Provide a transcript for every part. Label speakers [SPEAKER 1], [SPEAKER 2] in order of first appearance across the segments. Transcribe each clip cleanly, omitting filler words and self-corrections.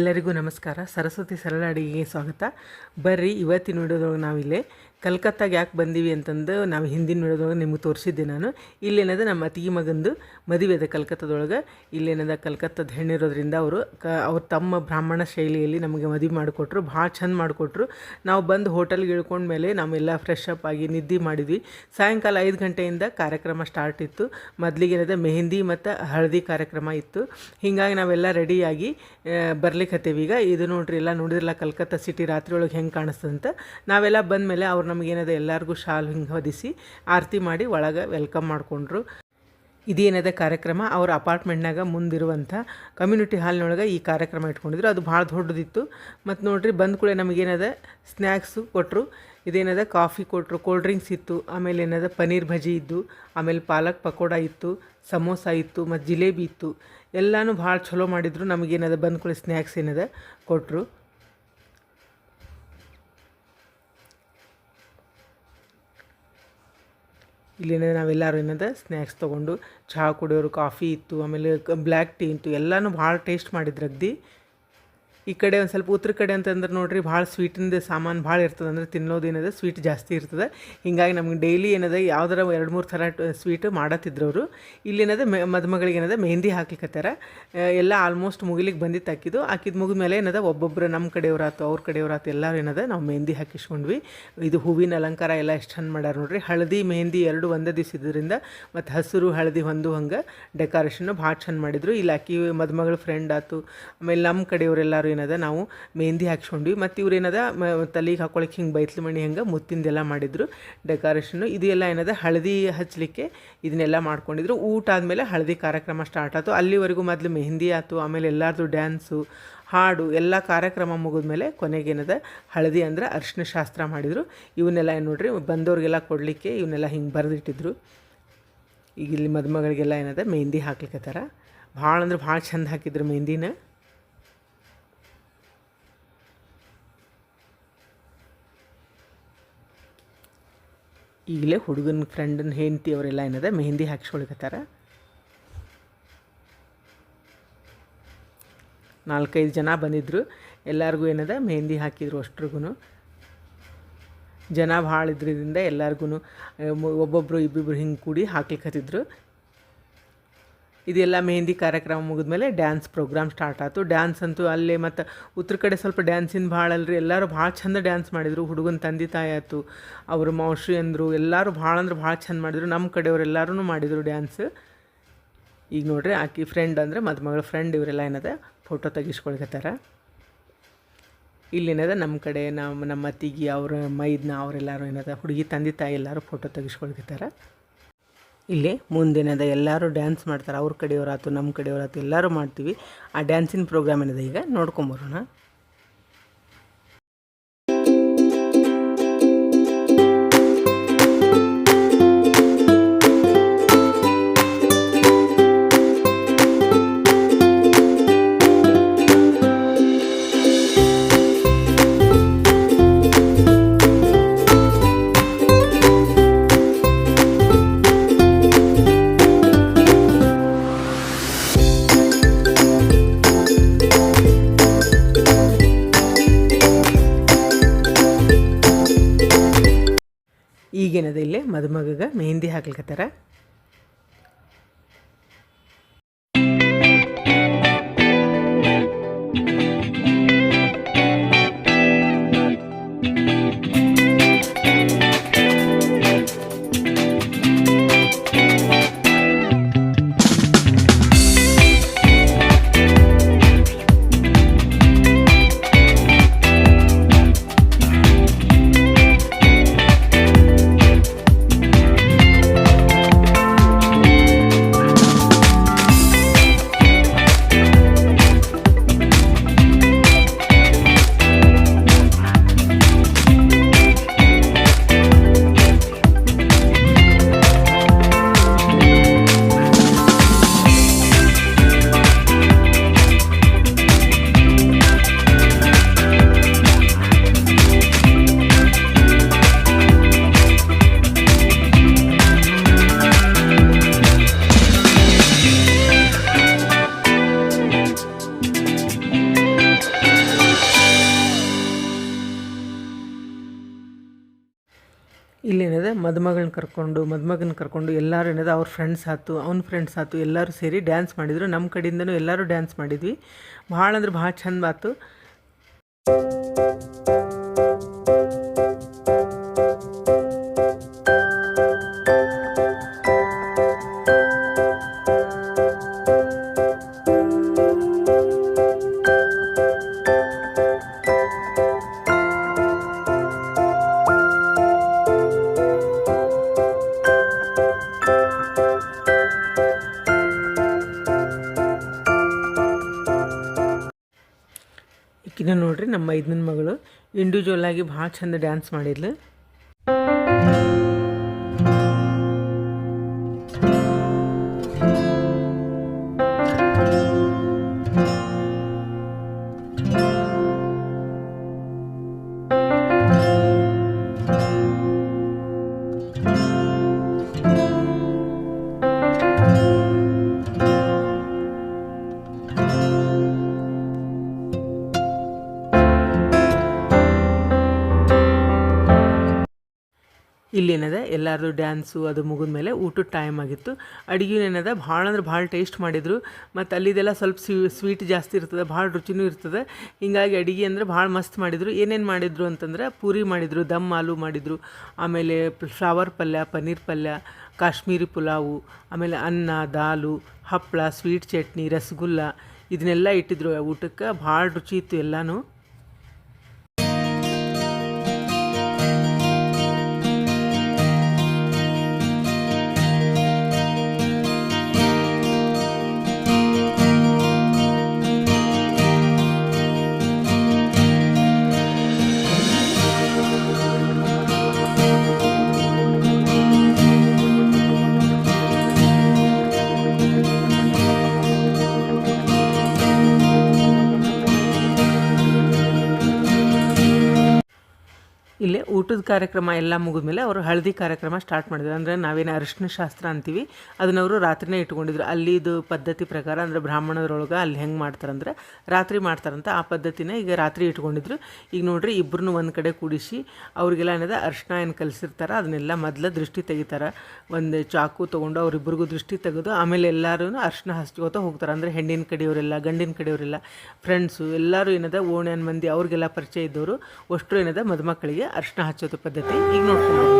[SPEAKER 1] ಎಲ್ಲರಿಗೂ ನಮಸ್ಕಾರ. ಸರಸ್ವತಿ ಸರಳ ಅಡುಗೆಗೆ ಸ್ವಾಗತ. ಬರ್ರಿ, ಇವತ್ತಿನ ವಿಡಿಯೋದೊಳಗೆ ನಾವಿಲ್ಲೇ ಕಲ್ಕತ್ತಾಗೆ ಯಾಕೆ ಬಂದೀವಿ ಅಂತಂದು ನಾವು ಹಿಂದಿನ ವಿಡಿಯೋದೊಳಗೆ ನಿಮ್ಗೆ ತೋರಿಸಿದ್ದೆ. ನಾನು ಇಲ್ಲೇನದ ನಮ್ಮ ಅತ್ತಿಗೆ ಮಗಂದು ಮದುವೆ ಇದೆ ಕಲ್ಕತ್ತಾದೊಳಗೆ. ಇಲ್ಲೇನದ ಕಲ್ಕತ್ತದ ಹೆಣ್ಣಿರೋದ್ರಿಂದ ಅವ್ರ ತಮ್ಮ ಬ್ರಾಹ್ಮಣ ಶೈಲಿಯಲ್ಲಿ ನಮಗೆ ಮದುವೆ ಮಾಡಿಕೊಟ್ರು, ಭಾಳ ಚಂದ ಮಾಡಿಕೊಟ್ರು. ನಾವು ಬಂದು ಹೋಟೆಲ್ಗೆ ಇಳ್ಕೊಂಡ್ಮೇಲೆ ನಾವೆಲ್ಲ ಫ್ರೆಶ್ ಅಪ್ ಆಗಿ ನಿದ್ದೆ ಮಾಡಿದ್ವಿ. ಸಾಯಂಕಾಲ 5 ಗಂಟೆಯಿಂದ ಕಾರ್ಯಕ್ರಮ ಸ್ಟಾರ್ಟ್ ಇತ್ತು. ಮೊದಲಿಗೆ ಏನದ ಮೆಹಂದಿ ಮತ್ತು ಹಳದಿ ಕಾರ್ಯಕ್ರಮ ಇತ್ತು. ಹೀಗಾಗಿ ನಾವೆಲ್ಲ ರೆಡಿಯಾಗಿ ಬರ್ಲಿಕ್ಕತ್ತೀವಿ. ಈಗ ಇದು ನೋಡ್ರಿ, ಎಲ್ಲ ನೋಡಿದ್ರಲ್ಲ ಕಲ್ಕತ್ತಾ ಸಿಟಿ ರಾತ್ರಿ ಒಳಗೆ ಹೆಂಗೆ ಕಾಣಿಸ್ತದಂತ. ನಾವೆಲ್ಲ ಬಂದಮೇಲೆ ಅವ್ರು ನಮಗೇನದ ಎಲ್ಲರಿಗೂ ಶಾಲು ಹಿಂಗೆ ಹೊದಿಸಿ ಆರತಿ ಮಾಡಿ ಒಳಗೆ ವೆಲ್ಕಮ್ ಮಾಡಿಕೊಂಡ್ರು. ಇದೇನದ ಕಾರ್ಯಕ್ರಮ ಅವ್ರ ಅಪಾರ್ಟ್ಮೆಂಟ್ನಾಗ ಮುಂದಿರುವಂಥ ಕಮ್ಯುನಿಟಿ ಹಾಲ್ನೊಳಗೆ ಈ ಕಾರ್ಯಕ್ರಮ ಇಟ್ಕೊಂಡಿದ್ರು. ಅದು ಭಾಳ ದೊಡ್ಡದಿತ್ತು. ಮತ್ತು ನೋಡ್ರಿ, ಬಂದ ಕೂಡ ನಮಗೇನದ ಸ್ನ್ಯಾಕ್ಸು ಕೊಟ್ಟರು. ಇದೇನದ ಕಾಫಿ ಕೊಟ್ಟರು, ಕೋಲ್ಡ್ ಡ್ರಿಂಕ್ಸ್ ಇತ್ತು, ಆಮೇಲೆ ಏನದ ಪನ್ನೀರ್ ಭಜಿ ಇದ್ದು, ಆಮೇಲೆ ಪಾಲಕ್ ಪಕೋಡ ಇತ್ತು, ಸಮೋಸ ಇತ್ತು, ಮತ್ತು ಜಿಲೇಬಿ ಇತ್ತು. ಎಲ್ಲನೂ ಭಾಳ ಚಲೋ ಮಾಡಿದರು. ನಮಗೇನದ ಬಂದ ಕೂಡ ಸ್ನ್ಯಾಕ್ಸ್ ಏನದ ಕೊಟ್ಟರು. ಇಲ್ಲೇನದ ನಾವೆಲ್ಲರೂ ಏನದ ಸ್ನ್ಯಾಕ್ಸ್ ತೊಗೊಂಡು ಚಹಾ ಕುಡಿಯೋರು, ಕಾಫಿ ಇತ್ತು, ಆಮೇಲೆ ಬ್ಲ್ಯಾಕ್ ಟೀ ಇತ್ತು. ಎಲ್ಲನೂ ಭಾಳ ಟೇಸ್ಟ್ ಮಾಡಿದ್ರು ಅಗ್ದಿ. ಈ ಕಡೆ ಒಂದು ಸ್ವಲ್ಪ ಉತ್ತರ ಕಡೆ ಅಂತಂದ್ರೆ ನೋಡ್ರಿ, ಭಾಳ ಸ್ವೀಟಿಂದ ಸಾಮಾನು ಭಾಳ ಇರ್ತದೆ. ಅಂದರೆ ತಿನ್ನೋದು ಏನದ ಸ್ವೀಟ್ ಜಾಸ್ತಿ ಇರ್ತದೆ. ಹೀಗಾಗಿ ನಮ್ಗೆ ಡೈಲಿ ಏನದ ಯಾವ್ದಾರ 2-3 ಥರ ಸ್ವೀಟ್ ಮಾಡತ್ತಿದ್ರು ಅವರು. ಇಲ್ಲೇನದ ಮದುಮಗಳಿಗೆ ಏನದ ಮೆಹಂದಿ ಹಾಕ್ಲಿಕ್ಕತ್ತಾರ. ಎಲ್ಲ ಆಲ್ಮೋಸ್ಟ್ ಮುಗಿಲಿಕ್ಕೆ ಬಂದಿತ್ತು. ಹಾಕಿದ ಮುಗಿದ ಮೇಲೆ ಏನದ ಒಬ್ಬೊಬ್ಬರು ನಮ್ಮ ಕಡೆಯವರಾತು ಅವ್ರ ಕಡೆಯವರಾತು ಎಲ್ಲರೂ ಏನದ ನಾವು ಮೆಹಂದಿ ಹಾಕಿಸ್ಕೊಂಡ್ವಿ. ಇದು ಹೂವಿನ ಅಲಂಕಾರ ಎಲ್ಲ ಎಷ್ಟು ಚಂದ ಮಾಡ್ಯಾರ ನೋಡ್ರಿ. ಹಳದಿ ಮೆಹಂದಿ ಎರಡು ಒಂದೇ ದಿವಸ ಇದ್ರಿಂದ ಮತ್ತು ಹಸಿರು ಹಳದಿ ಒಂದು ಹಂಗೆ ಡೆಕೋರೇಷನ್ನು ಭಾಳ ಚಂದ ಮಾಡಿದರು. ಇಲ್ಲಿ ಅಕ್ಕಿ ಮದುಮಗಳ ಫ್ರೆಂಡ್ ಆತು, ಆಮೇಲೆ ನಮ್ಮ ಕಡೆಯವರೆಲ್ಲರೂ ಏನದ ನಾವು ಮೆಹಂದಿ ಹಾಕ್ಸ್ಕೊಂಡ್ವಿ. ಮತ್ತು ಇವ್ರು ಏನದ ತಲೆಗೆ ಹಾಕೊಳಕ್ಕೆ ಹಿಂಗೆ ಬೈತ್ಲು ಮಣಿ ಹಂಗೆ ಮುತ್ತಿಂದೆಲ್ಲ ಮಾಡಿದರು ಡೆಕೋರೇಷನ್ನು. ಇದು ಎಲ್ಲ ಏನದ ಹಳದಿ ಹಚ್ಚಲಿಕ್ಕೆ ಇದನ್ನೆಲ್ಲ ಮಾಡ್ಕೊಂಡಿದ್ರು. ಊಟ ಆದಮೇಲೆ ಹಳದಿ ಕಾರ್ಯಕ್ರಮ ಸ್ಟಾರ್ಟ್ ಆಯಿತು. ಅಲ್ಲಿವರೆಗೂ ಮೊದಲು ಮೆಹಂದಿ ಆಯಿತು, ಆಮೇಲೆ ಎಲ್ಲರದು ಡ್ಯಾನ್ಸು ಹಾಡು ಎಲ್ಲ ಕಾರ್ಯಕ್ರಮ ಮುಗಿದ್ಮೇಲೆ ಕೊನೆಗೇನದ ಹಳದಿ ಅಂದ್ರೆ ಅರಿಶಿನ ಶಾಸ್ತ್ರ ಮಾಡಿದರು. ಇವನ್ನೆಲ್ಲ ಏನು ನೋಡ್ರಿ, ಬಂದವ್ರಿಗೆಲ್ಲ ಕೊಡಲಿಕ್ಕೆ ಇವನ್ನೆಲ್ಲ ಹಿಂಗೆ ಬರೆದಿಟ್ಟಿದ್ರು. ಈಗ ಇಲ್ಲಿ ಮದುಮಗಳಿಗೆಲ್ಲ ಏನದ ಮೆಹಂದಿ ಹಾಕ್ಲಿಕ್ಕತ್ತಾರ. ಭಾಳ ಅಂದ್ರೆ ಭಾಳ ಚಂದ ಹಾಕಿದ್ರು ಮೆಹಂದಿನ. ಈಗಲೇ ಹುಡುಗನ ಫ್ರೆಂಡನ ಹೆಂಡತಿ ಅವರೆಲ್ಲ ಏನದ ಮೆಹಂದಿ ಹಾಕ್ಸ್ಕೊಳಿಕತ್ತಾರ. 4-5 ಜನ ಬಂದಿದ್ದರು. ಎಲ್ಲರಿಗೂ ಏನದ ಮೆಹಂದಿ ಹಾಕಿದ್ರು. ಅಷ್ಟ್ರಿಗೂ ಜನ ಭಾಳ ಇದ್ರಿಂದ ಎಲ್ಲರಿಗೂ ಒಬ್ಬೊಬ್ಬರು ಇಬ್ಬಿಬ್ರು ಹಿಂಗೆ ಕೂಡಿ ಹಾಕ್ಲಿಕ್ಕತ್ತಿದ್ರು. ಇದೆಲ್ಲ ಮೆಹಂದಿ ಕಾರ್ಯಕ್ರಮ ಮುಗಿದ್ಮೇಲೆ ಡ್ಯಾನ್ಸ್ ಪ್ರೋಗ್ರಾಮ್ ಸ್ಟಾರ್ಟ್ ಆಯಿತು. ಡ್ಯಾನ್ಸ್ ಅಂತೂ ಅಲ್ಲೇ ಮತ್ತು ಉತ್ತರ ಕಡೆ ಸ್ವಲ್ಪ ಡ್ಯಾನ್ಸಿನ ಭಾಳ ಅಲ್ರಿ. ಎಲ್ಲರೂ ಭಾಳ ಚಂದ ಡ್ಯಾನ್ಸ್ ಮಾಡಿದರು. ಹುಡುಗನ ತಂದೆ ತಾಯಿ ಆಯಿತು, ಅವರು ಮೌಶ್ರಿ ಅಂದರು, ಎಲ್ಲರೂ ಭಾಳ ಅಂದ್ರೆ ಭಾಳ ಚಂದ ಮಾಡಿದರು. ನಮ್ಮ ಕಡೆಯವ್ರು ಎಲ್ಲರೂ ಮಾಡಿದರು ಡ್ಯಾನ್ಸ್. ಈಗ ನೋಡ್ರಿ, ಆಕಿ ಫ್ರೆಂಡ್ ಅಂದರೆ ಮದುಮಗಳ ಫ್ರೆಂಡ್ ಇವರೆಲ್ಲ ಏನದ ಫೋಟೋ ತೆಗಿಸ್ಕೊಳ್ಕತ್ತಾರ. ಇಲ್ಲೇನದ ನಮ್ಮ ಕಡೆ ನಮ್ಮ ಅತ್ತಿಗೆ ಅವ್ರ ಮೈದ್ನ ಅವರೆಲ್ಲರೂ ಏನದ ಹುಡುಗಿ ತಂದೆ ತಾಯಿ ಎಲ್ಲರೂ ಫೋಟೋ ತೆಗಿಸ್ಕೊಳ್ಕತ್ತಾರ. ಇಲ್ಲಿ ಮುಂದೇನದ ಎಲ್ಲರೂ ಡ್ಯಾನ್ಸ್ ಮಾಡ್ತಾರೆ. ಅವ್ರ ಕಡೆಯವರಾತು ನಮ್ಮ ಕಡೆಯವರಾತು ಎಲ್ಲರೂ ಮಾಡ್ತೀವಿ. ಆ ಡ್ಯಾನ್ಸಿನ ಪ್ರೋಗ್ರಾಮ್ ಏನದ ಈಗ ನೋಡ್ಕೊಂಬರೋಣ. ಈಗೇನದ ಇಲ್ಲೇ ಮದುಮಗಗೆ ಮೆಹಂದಿ ಹಾಕ್ಲಿಕ್ಕತ್ತಾರ. ಇಲ್ಲೇನದ ಮದುಮಗನ ಕರ್ಕೊಂಡು ಎಲ್ಲರೂ ಏನದ ಅವ್ರ ಫ್ರೆಂಡ್ಸ್ ಆಯ್ತು ಅವ್ನ ಫ್ರೆಂಡ್ಸ್ ಆಯ್ತು ಎಲ್ಲರೂ ಸೇರಿ ಡ್ಯಾನ್ಸ್ ಮಾಡಿದರು. ನಮ್ಮ ಕಡೆಯಿಂದನೂ ಎಲ್ಲರೂ ಡ್ಯಾನ್ಸ್ ಮಾಡಿದ್ವಿ. ಭಾಳ ಅಂದ್ರೆ ಭಾಳ ಚಂದ ಆಯ್ತು. ಈಕಿನ ನೋಡ್ರಿ ನಮ್ಮ ಮೈದನ ಮಗಳು ಇಂಡಿವಿಜುವಲ್ ಆಗಿ ಭಾಳ ಚಂದ ಡ್ಯಾನ್ಸ್ ಮಾಡಿದ್ಲು. ಇಲ್ಲೇನದ ಎಲ್ಲರದು ಡ್ಯಾನ್ಸು ಅದು ಮುಗಿದ ಮೇಲೆ ಊಟದ ಟೈಮ್ ಆಗಿತ್ತು. ಅಡುಗೆ ಏನದ ಭಾಳ ಅಂದ್ರೆ ಭಾಳ ಟೇಸ್ಟ್ ಮಾಡಿದರು. ಮತ್ತು ಅಲ್ಲಿದೆಲ್ಲ ಸ್ವಲ್ಪ ಸ್ವೀಟ್ ಜಾಸ್ತಿ ಇರ್ತದೆ, ಭಾಳ ರುಚಿನೂ ಇರ್ತದೆ. ಹೀಗಾಗಿ ಅಡುಗೆ ಅಂದರೆ ಭಾಳ ಮಸ್ತ್ ಮಾಡಿದರು. ಏನೇನು ಮಾಡಿದರು ಅಂತಂದ್ರೆ ಪೂರಿ ಮಾಡಿದರು, ದಮ್ ಆಲೂ ಮಾಡಿದರು, ಆಮೇಲೆ ಫ್ಲವರ್ ಪಲ್ಯ, ಪನ್ನೀರ್ ಪಲ್ಯ, ಕಾಶ್ಮೀರಿ ಪುಲಾವು, ಆಮೇಲೆ ಅನ್ನ, ದಾಲು, ಹಪ್ಪಳ, ಸ್ವೀಟ್ ಚಟ್ನಿ, ರಸಗುಲ್ಲ ಇದನ್ನೆಲ್ಲ ಇಟ್ಟಿದ್ರು ಊಟಕ್ಕೆ. ಭಾಳ ರುಚಿ ಇತ್ತು ಎಲ್ಲನೂ. ಇಲ್ಲೇ ಊಟದ ಕಾರ್ಯಕ್ರಮ ಎಲ್ಲ ಮುಗಿದ್ಮೇಲೆ ಅವರು ಹಳದಿ ಕಾರ್ಯಕ್ರಮ ಸ್ಟಾರ್ಟ್ ಮಾಡಿದ್ರು. ಅಂದರೆ ನಾವೇನು ಅರಿಶಿನ ಶಾಸ್ತ್ರ ಅಂತೀವಿ ಅದನ್ನ ಅವರು ರಾತ್ರಿನೇ ಇಟ್ಕೊಂಡಿದ್ರು. ಅಲ್ಲಿದು ಪದ್ಧತಿ ಪ್ರಕಾರ ಅಂದರೆ ಬ್ರಾಹ್ಮಣರೊಳಗೆ ಅಲ್ಲಿ ಹೆಂಗೆ ಮಾಡ್ತಾರಂದ್ರೆ ರಾತ್ರಿ ಮಾಡ್ತಾರಂತ ಆ ಪದ್ಧತಿನ ಈಗ ರಾತ್ರಿ ಇಟ್ಕೊಂಡಿದ್ರು. ಈಗ ನೋಡ್ರಿ ಇಬ್ಬರನ್ನೂ ಒಂದು ಕಡೆ ಕೂಡಿಸಿ ಅವ್ರಿಗೆಲ್ಲ ಏನದ ಅರಿಶಿನ ಏನು ಕಲಿಸಿರ್ತಾರೆ ಅದನ್ನೆಲ್ಲ ಮೊದಲು ದೃಷ್ಟಿ ತೆಗಿತಾರೆ. ಒಂದು ಚಾಕು ತೊಗೊಂಡು ಅವರಿಬ್ಬರಿಗೂ ದೃಷ್ಟಿ ತೆಗೆದು ಆಮೇಲೆ ಎಲ್ಲರೂ ಅರಿಶಿನ ಹಚ್ಕೋತ ಹೋಗ್ತಾರೆ. ಅಂದರೆ ಹೆಣ್ಣಿನ ಕಡೆಯವರೆಲ್ಲ, ಗಂಡಿನ ಕಡೆಯವರೆಲ್ಲ, ಫ್ರೆಂಡ್ಸು ಎಲ್ಲರೂ ಏನದ ಓಣ್ಯಾನ ಮಂದಿ ಅವ್ರಿಗೆಲ್ಲ ಪರಿಚಯ ಇದ್ದವರು ಅಷ್ಟರು ಏನದ ಮದುಮಕ್ಕಳಿಗೆ ಅರಿಶಿನ ಹಚ್ಚೋದು ಪದ್ಧತಿ ಈಗ ನೋಡ್ಕೊಂಡು.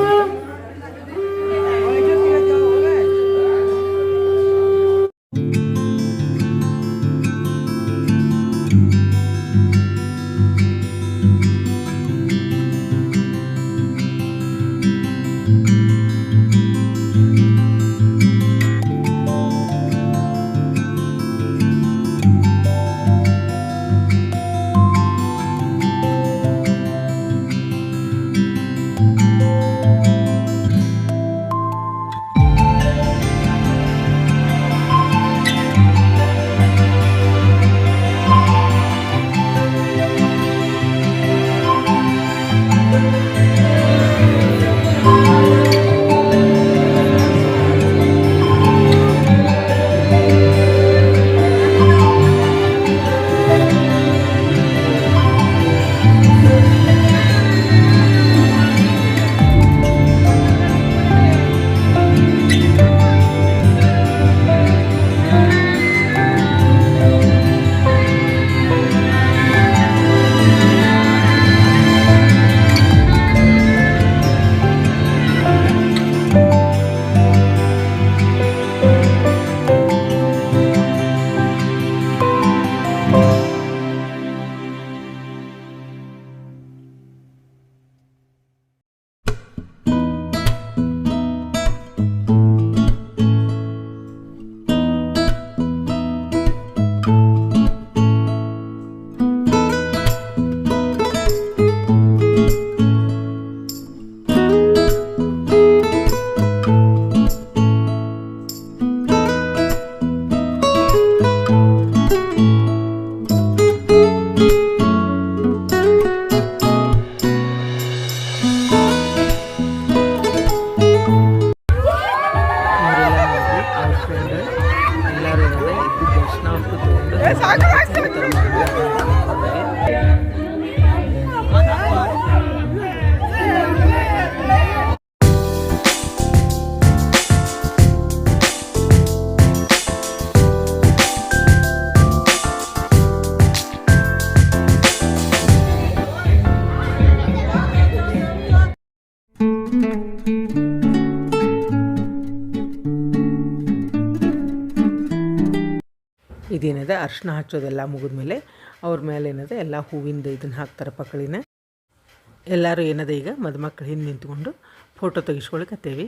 [SPEAKER 1] ಇದೇನದ ಅರ್ಶಿನ ಹಚ್ಚೋದೆಲ್ಲ ಮುಗಿದ್ಮೇಲೆ ಅವ್ರ ಮೇಲೆ ಏನದ ಎಲ್ಲ ಹೂವಿಂದ ಇದನ್ನು ಹಾಕ್ತಾರೆ ಪಕ್ಕಳಿನ. ಎಲ್ಲರೂ ಏನದ ಈಗ ಮದುಮಕ್ಕಳು ಹಿಂದೆ ನಿಂತ್ಕೊಂಡು ಫೋಟೋ ತೆಗಿಸ್ಕೊಳಕತ್ತೇವಿ.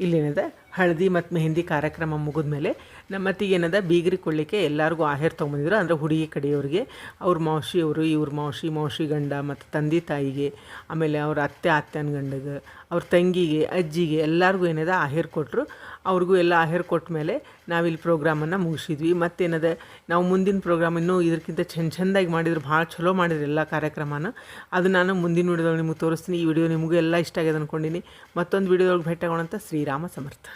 [SPEAKER 1] ಇಲ್ಲೇನದ ಹಳದಿ ಮತ್ತು ಮೆಹಂದಿ ಕಾರ್ಯಕ್ರಮ ಮುಗಿದ್ಮೇಲೆ ನಮ್ಮ ಅತ್ತಿಗೆ ಏನದ ಬೀಗರಿಗೆ ಕೊಡಲಿಕ್ಕೆ ಎಲ್ಲರಿಗೂ ಆಹೇರ್ ತೊಗೊಂಬಂದಿದ್ರು. ಅಂದರೆ ಹುಡುಗಿ ಕಡೆಯವ್ರಿಗೆ ಅವ್ರ ಮೌಸಿಯವರು, ಇವ್ರ ಮೌಸಿ ಗಂಡ ಮತ್ತು ತಂದೆ ತಾಯಿಗೆ, ಆಮೇಲೆ ಅವ್ರ ಅತ್ತೆನ ಗಂಡಗೆ, ಅವ್ರ ತಂಗಿಗೆ, ಅಜ್ಜಿಗೆ ಎಲ್ಲರಿಗೂ ಏನದ ಆಹೇರ್ ಕೊಟ್ಟರು. ಅವ್ರಿಗೂ ಎಲ್ಲ ಆಹೇರ್ ಕೊಟ್ಟ ಮೇಲೆ ನಾವಿಲ್ಲಿ ಪ್ರೋಗ್ರಾಮನ್ನು ಮುಗಿಸಿದ್ವಿ. ಮತ್ತೇನದ ನಾವು ಮುಂದಿನ ಪ್ರೋಗ್ರಾಮ್ ಇನ್ನೂ ಇದಕ್ಕಿಂತ ಚೆಂದಾಗಿ ಮಾಡಿದ್ರು, ಭಾಳ ಚಲೋ ಮಾಡಿದ್ರು ಎಲ್ಲ ಕಾರ್ಯಕ್ರಮನ. ಅದು ನಾನು ಮುಂದಿನ ವಿಡಿಯೋದೊಳಗೆ ನಿಮಗೆ ತೋರಿಸ್ತೀನಿ. ಈ ವಿಡಿಯೋ ನಿಮಗೂ ಎಲ್ಲ ಇಷ್ಟ ಆಗಿದೆ ಅಂದ್ಕೊಂಡಿನಿ. ಮತ್ತೊಂದು ವಿಡಿಯೋದೊಳಗೆ ಭೇಟಿಯಾಗೋಣಂತ. ಶ್ರೀರಾಮ ಸಮರ್ಥ.